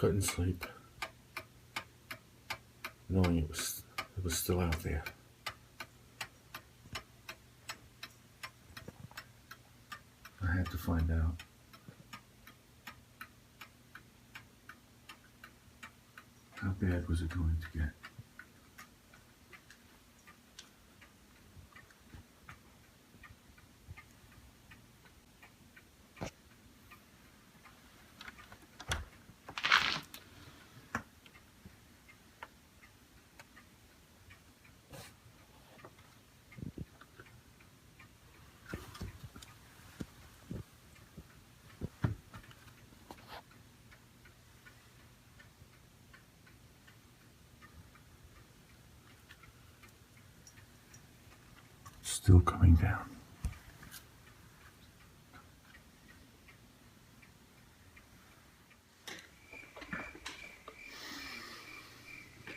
couldn't sleep, knowing it was still out there. I had to find out. How bad was it going to get? Still coming down.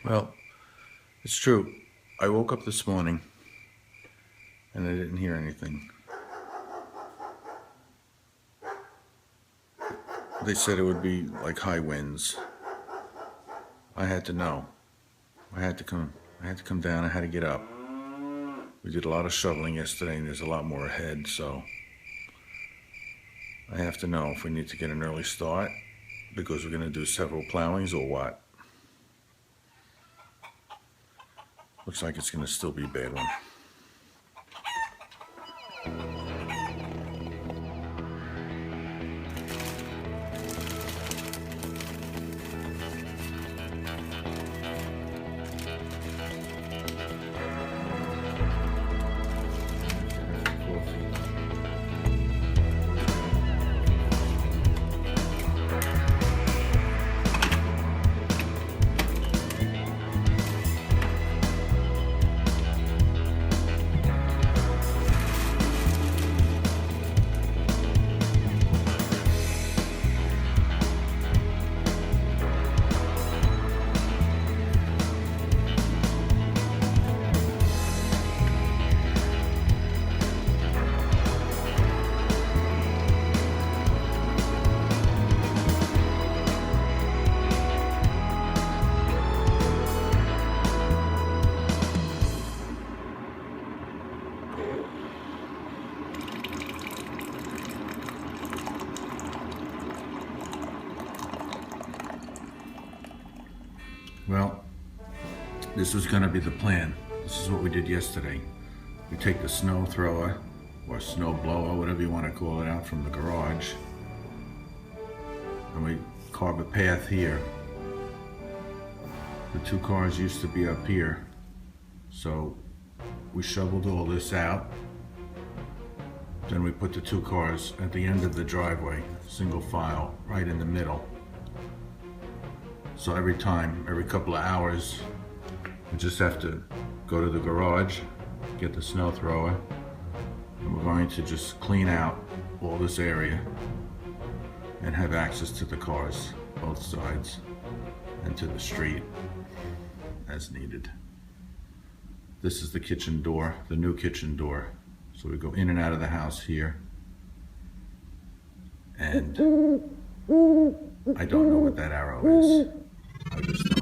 Well, it's true. I woke up this morning and I didn't hear anything. They said it would be like high winds. I had to know. I had to come down. I had to get up. We did a lot of shoveling yesterday and there's a lot more ahead, so I have to know if we need to get an early start because we're going to do several plowings or what. Looks like it's going to still be a bad one. Well, this was going to be the plan. This is what we did yesterday. We take the snow thrower or snow blower, whatever you want to call it, out from the garage, and we carve a path here. The two cars used to be up here, so we shoveled all this out. Then we put the two cars at the end of the driveway, single file, right in the middle. So every couple of hours, we just have to go to the garage, get the snow thrower, and we're going to just clean out all this area and have access to the cars, both sides, and to the street as needed. This is the kitchen door, the new kitchen door. So we go in and out of the house here. And I don't know what that arrow is. I just